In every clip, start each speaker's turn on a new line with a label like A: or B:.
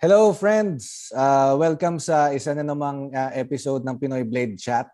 A: Hello friends! Welcome sa isa na namang episode ng Pinoy Blade Chat.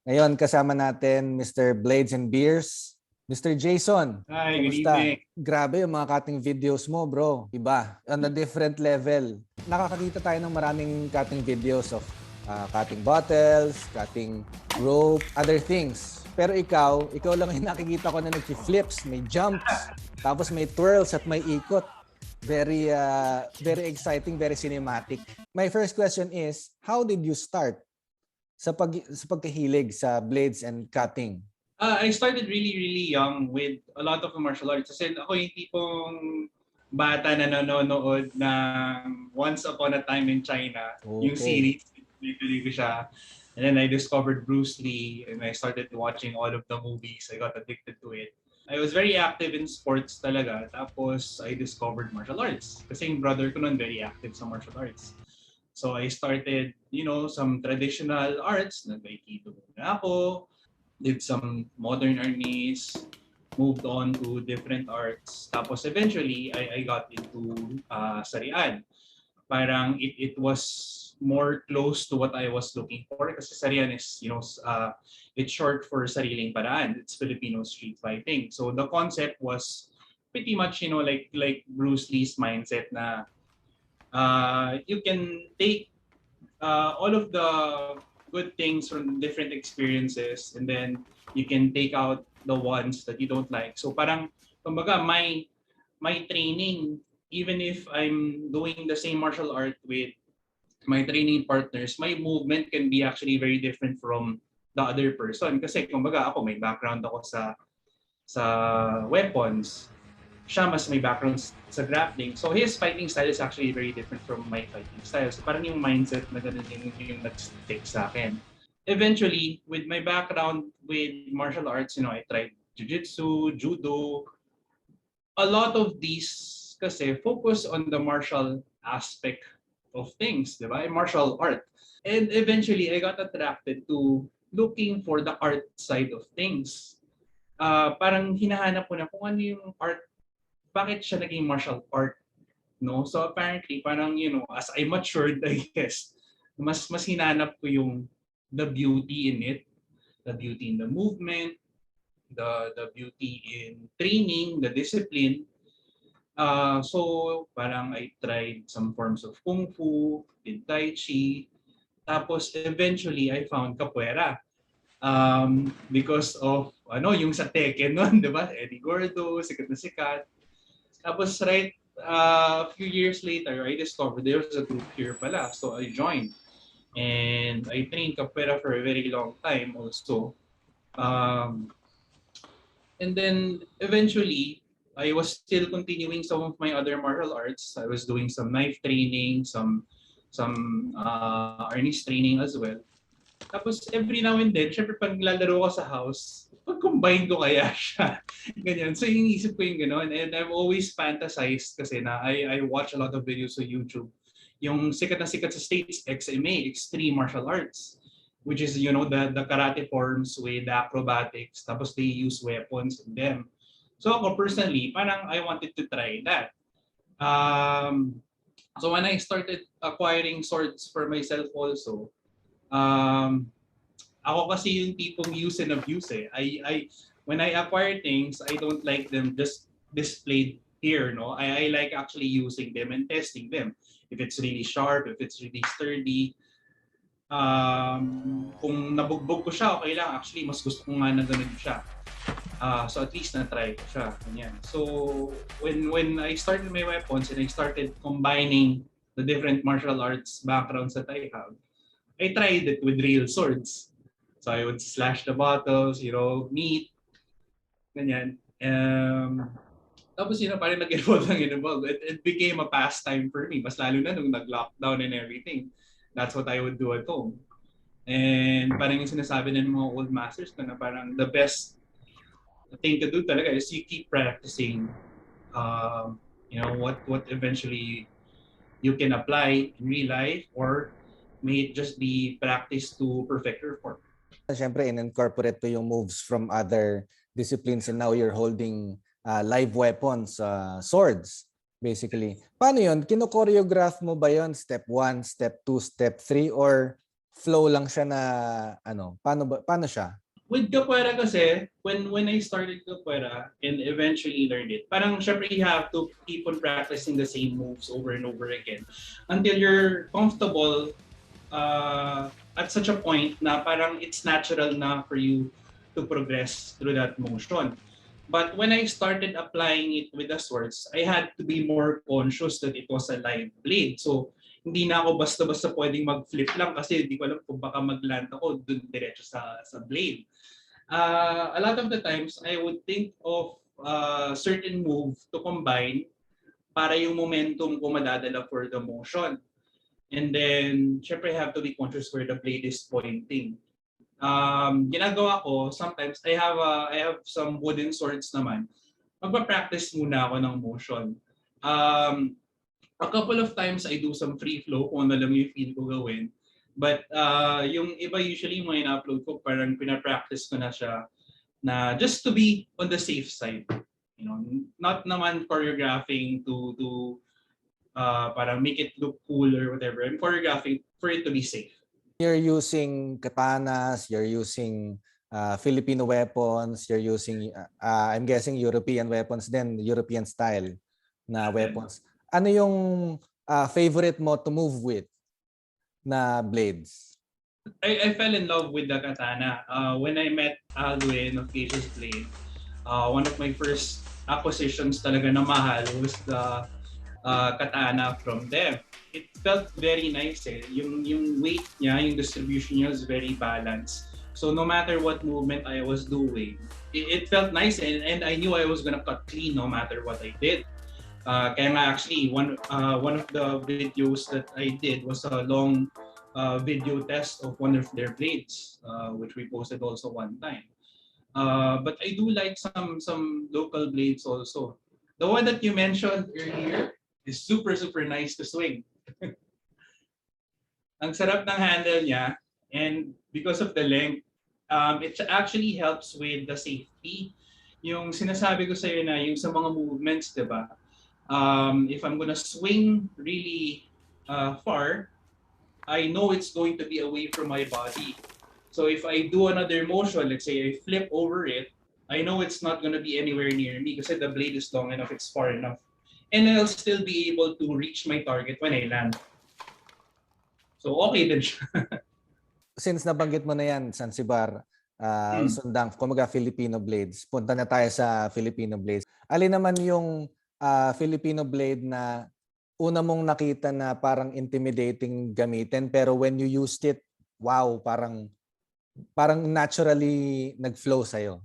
A: Ngayon kasama natin Mr. Blades and Beers, Mr. Jason.
B: Hi, good
A: Kumusta?
B: evening.
A: Grabe yung mga cutting videos mo, bro. Iba, on a different level. Nakakakita tayo ng maraming cutting videos of cutting bottles, cutting rope, other things. Pero ikaw lang yung nakikita ko na nag-flips, may jumps, tapos may twirls at may ikot. Very exciting, very cinematic. My first question is, how did you start sa pagkahilig sa blades and cutting?
B: I started really young with a lot of martial arts. Kasi ako yung tipong bata na nanonood ng Once Upon a Time in China.
A: Okay.
B: Yung series, pinipili ko siya. And then I discovered Bruce Lee and I started watching all of the movies. I got addicted to it. I was very active in sports talaga. Tapos I discovered martial arts. Kasi yung brother ko nun very active sa martial arts. So I started, some traditional arts. Nag-aikido muna ako. Did some modern arnis. Moved on to different arts. Tapos eventually, I got into sarian. Parang it was more close to what I was looking for. Kasi sarian is, it's short for sariling paraan. It's Filipino street fighting. So the concept was pretty much, like Bruce Lee's mindset na you can take all of the good things from different experiences and then you can take out the ones that you don't like. So parang, kumbaga, my training, even if I'm doing the same martial art with my training partners, my movement can be actually very different from the other person. Kasi kumbaga ako, may background ako sa weapons. Siya mas may background sa grappling. So his fighting style is actually very different from my fighting style. So parang yung mindset na ganun yung nag-stick sa akin. Eventually, with my background with martial arts, I tried jiu-jitsu, judo. A lot of these kasi focus on the martial aspect of things, di ba? Martial art. And eventually, I got attracted to looking for the art side of things. Parang hinahanap ko na kung ano yung art, bakit siya naging martial art, no? So apparently, parang, as I matured, I guess, mas hinanap ko yung the beauty in it, the beauty in the movement, the beauty in training, the discipline. So parang I tried some forms of kung fu, did tai chi, tapos eventually I found capoeira. Because of yung sa Tekken noon, 'di ba? Eddie Gordo, sikat na sikat. Tapos a few years later, I discovered there was a group here pala. So I joined. And I trained capoeira for a very long time also. And then eventually, I was still continuing some of my other martial arts. I was doing some knife training, some arnis training as well. Tapos every now and then, syempre pag lalaro ko sa house, pag-combine ko kaya siya. Ganyan. So yung isip ko yung gano'n. And I've always fantasized kasi na I watch a lot of videos on YouTube. Yung sikat na sikat sa States, XMA, Extreme Martial Arts, which is, the karate forms with acrobatics, tapos they use weapons in them. So ako personally, parang I wanted to try that. So when I started acquiring swords for myself also, ako kasi yung tipong use and abuse eh. When I acquire things, I don't like them just displayed here, no? I like actually using them and testing them. If it's really sharp, if it's really sturdy, kung nabugbog ko siya, okay lang. Actually, mas gusto ko nga na ganun siya. So at least na-try ko siya. Ganyan. So when I started my weapons and I started combining the different martial arts backgrounds that I have, I tried it with real swords. So I would slash the bottles, meat, ganyan. Tapos parang nag-evolve. It became a pastime for me. Mas lalo na nung nag-lockdown and everything. That's what I would do at home. And parang yung sinasabi ng mga old masters na parang the best thing to do talaga is you keep practicing what eventually you can apply in real life, or may it just be practice to perfect your form.
A: Siyempre, in-incorporate to yung moves from other disciplines and now you're holding live weapons, swords. basically. Paano yun? Kino-choreograph mo ba yun? Step 1, step 2, step 3, or flow lang siya na ano? Paano siya?
B: With capoeira kasi, when I started capoeira and eventually learned it, parang syempre you have to keep on practicing the same moves over and over again until you're comfortable at such a point na parang it's natural na for you to progress through that motion. But when I started applying it with the swords, I had to be more conscious that it was a live blade. So, hindi na ako basta-basta pwedeng mag-flip lang kasi hindi ko alam kung baka mag-land ako dun diretso sa blade. A lot of the times, I would think of certain move to combine para yung momentum ko madadala for the motion. And then, syempre, I have to be conscious where the blade is pointing. Ginagawa ko, sometimes, I have some wooden swords naman. Magpa-practice muna ako ng motion. A couple of times, I do some free flow kung ano lang yung feel ko gawin. But yung iba usually yung mga ina-upload ko, parang pina-practice ko na siya na just to be on the safe side. You know, not naman choreographing to para make it look cool or whatever. I'm choreographing for it to be safe.
A: You're using katanas, you're using Filipino weapons, you're using, I'm guessing European weapons din, European style na weapons. Ano yung favorite mo to move with na blades?
B: I fell in love with the katana. When I met Alwin of Asia's Blade, one of my first acquisitions talaga na mahal was the katana from them. It felt very nice eh. Yung weight niya, yung distribution niya was very balanced. So no matter what movement I was doing, it felt nice and I knew I was gonna cut clean no matter what I did. Kaya nga actually, one of the videos that I did was a long video test of one of their blades, which we posted also one time. But I do like some local blades also. The one that you mentioned earlier is super nice to swing. Ang sarap ng handle niya, and because of the length, it actually helps with the safety. Yung sinasabi ko sa iyo na yung sa mga movements, 'di ba? If I'm gonna swing really far, I know it's going to be away from my body. So if I do another motion, let's say I flip over it, I know it's not gonna be anywhere near me kasi the blade is long enough, it's far enough. And I'll still be able to reach my target when I land. So okay din siya.
A: Since nabanggit mo na yan, Zanzibar, sundang, kumaga Filipino Blades, punta na tayo sa Filipino Blades. Alin naman yung Filipino blade na una mong nakita na parang intimidating gamitin pero when you used it, wow, parang naturally nag-flow sa'yo?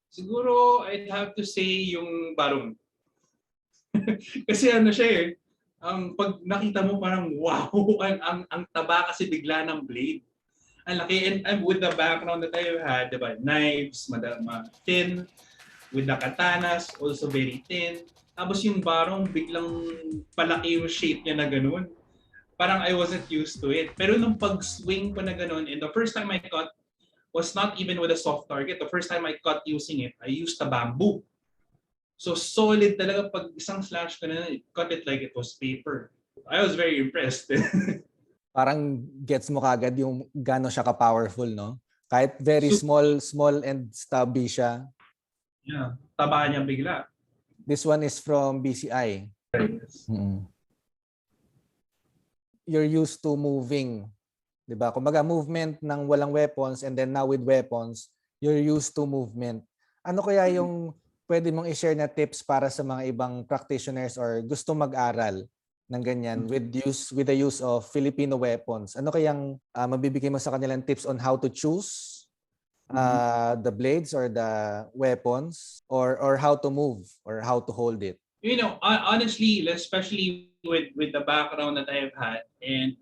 B: Siguro I'd have to say yung barong. Kasi ano siya eh, pag nakita mo parang wow, ang taba kasi bigla ng blade. Ang laki, and with the background that I had, diba, knives, thin, with the katanas, also very thin. Tapos yung barong, biglang palaki yung shape niya na ganun. Parang I wasn't used to it. Pero nung pag-swing ko na ganun, and the first time I cut was not even with a soft target. The first time I cut using it, I used a bamboo. So solid talaga pag isang slash ko na, cut it like it was paper. I was very impressed.
A: Parang gets mo kagad yung gano'n siya ka-powerful, no? Kahit very small and stubby siya.
B: Yeah, taba niya bigla.
A: This one is from BCI. You're used to moving, 'di ba? Kumbaga movement ng walang weapons and then now with weapons, you're used to movement. Ano kaya yung pwede mong i-share na tips para sa mga ibang practitioners or gusto mag-aral ng ganyan with the use of Filipino weapons? Ano kayang mabibigay mo sa kanilang tips on how to choose the blades or the weapons or how to move or how to hold it?
B: You know, honestly, especially with the background that I've had and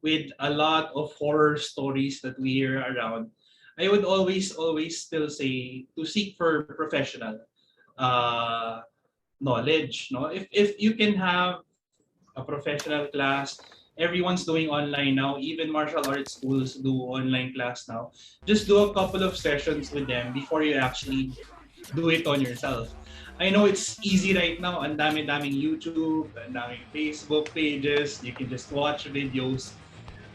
B: with a lot of horror stories that we hear around, I would always still say to seek for professional knowledge. No, if you can have a professional class. Everyone's doing online now. Even martial arts schools do online class now. Just do a couple of sessions with them before you actually do it on yourself. I know it's easy right now. Ang dami-daming YouTube, ang daming Facebook pages. You can just watch videos.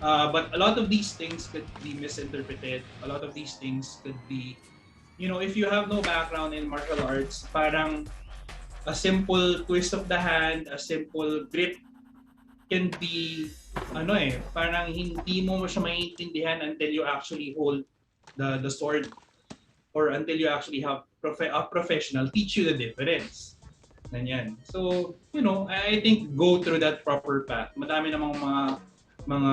B: But a lot of these things could be misinterpreted. A lot of these things could be, if you have no background in martial arts, parang a simple twist of the hand, a simple grip can be, parang hindi mo siya maiintindihan until you actually hold the sword or until you actually have a professional teach you the difference. Ganyan. So, I think go through that proper path. Madami namang mga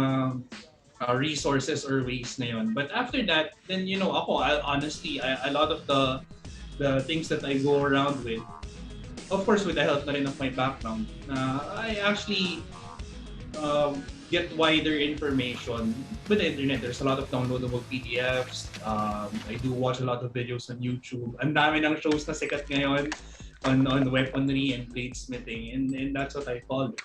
B: resources or ways na yun. But after that, then ako, honestly, a lot of the things that I go around with, of course with the help na rin of my background, I actually get wider information with the internet. There's a lot of downloadable PDFs. I do watch a lot of videos on YouTube. Ang dami ng shows na sikat ngayon on weaponry and bladesmithing, and that's what I follow.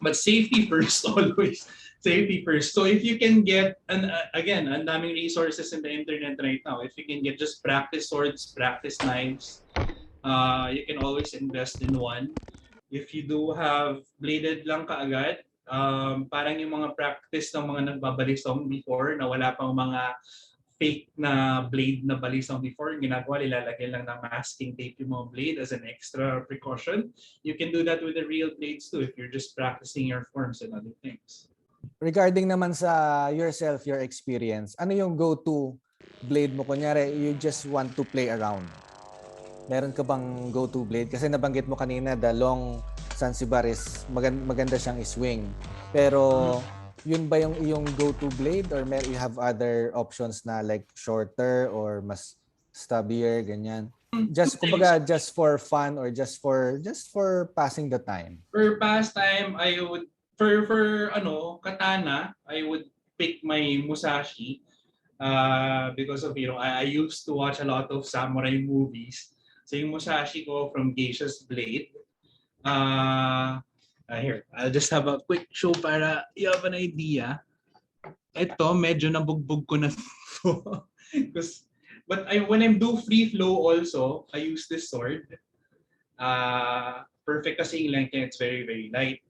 B: But safety first, always. Safety first. So if you can get, and again, ang daming resources in the internet right now. If you can get just practice swords, practice knives, you can always invest in one. If you do have bladed lang kaagad, parang yung mga practice ng mga nagbabalisong before na wala pang mga fake na blade na balisong before, ginagawa, ilalagay lang ng masking tape yung mga blade as an extra precaution. You can do that with the real blades too if you're just practicing your forms and other things.
A: Regarding naman sa yourself, your experience, ano yung go-to blade mo? Kunyari, you just want to play around. Meron ka bang go-to blade? Kasi nabanggit mo kanina, the long Zanzibar is maganda siyang iswing. Pero yun ba yung iyong go-to blade or you have other options na like shorter or mas stubbier, ganyan? Just kumbaga just for fun or just for passing the time.
B: For pastime, I would for katana, I would pick my Musashi because of I used to watch a lot of samurai movies. So yung Musashi ko from Geisha's Blade. Here, I'll just have a quick show para you have an idea. Ito, medyo nabugbog ko na to. But when I do free flow also, I use this sword. Perfect kasi yung length niya, it's very, very light.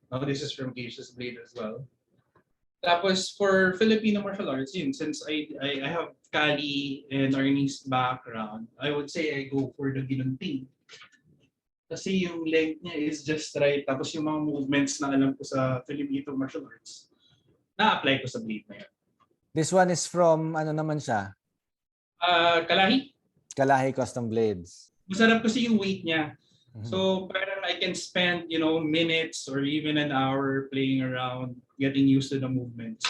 B: Now, this is from Geisha's Blade as well. Tapos for Filipino martial arts, since I have Kali and Arnis background, I would say I go for the ginunting. Kasi yung length niya is just right. Tapos yung mga movements na alam ko sa Filipino martial arts, na-apply ko sa blade na yun.
A: This one is from, ano naman siya?
B: Kalahi.
A: Kalahi Custom Blades.
B: Masarap kasi yung weight niya. So parang I can spend, minutes or even an hour playing around, getting used to the movements.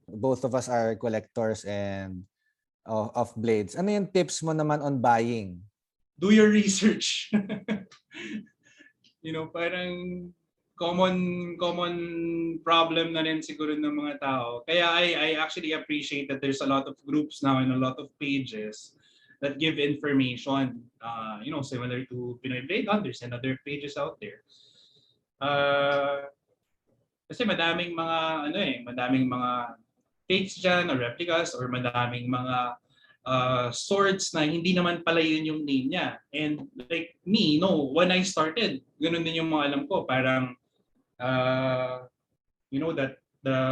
A: Both of us are collectors and of blades. Ano yung tips mo naman on buying?
B: Do your research. Parang common problem na rin siguro ng mga tao. Kaya I actually appreciate that there's a lot of groups now and a lot of pages that give information, similar to Pinoy Blade Hunters and other pages out there. Kasi madaming mga fakes dyan or replicas or madaming mga swords na hindi naman pala yun yung name niya. And like me, when I started, ganun din yung mga alam ko. Parang,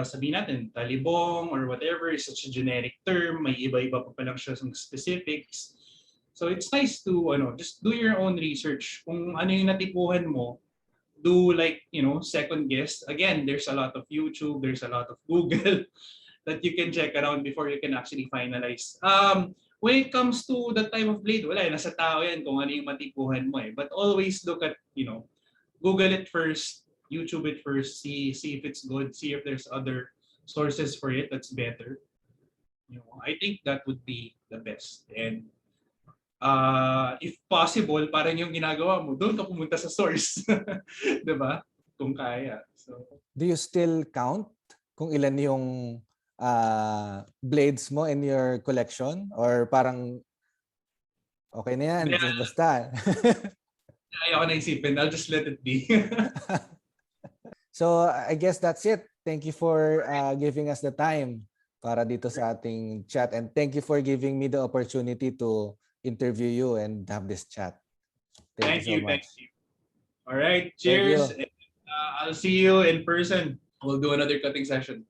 B: sabihin natin, talibong or whatever is such a generic term. May iba-iba pa palang siya sa specifics. So it's nice to, just do your own research. Kung ano yung natipuhan mo, do second guess. Again, there's a lot of YouTube, there's a lot of Google that you can check around before you can actually finalize. When it comes to the type of blade, wala, nasa tao yan kung ano yung matipuhan mo eh. But always look at, Google it first, YouTube it first, see if it's good, see if there's other sources for it that's better. I think that would be the best. And if possible, parang yung ginagawa mo, doon ka pumunta sa source. Diba? Kung kaya. So,
A: do you still count kung ilan yung blades mo in your collection? Or parang okay na yan,
B: yeah.
A: basta.
B: Ayaw ko na isipin. I'll just let it be.
A: So I guess that's it. Thank you for giving us the time para dito sa ating chat. And thank you for giving me the opportunity to interview you and have this chat. Thank you so much.
B: Thank you. All right,
A: Thank
B: cheers.
A: you.
B: And, I'll see you in person. We'll do another cutting session.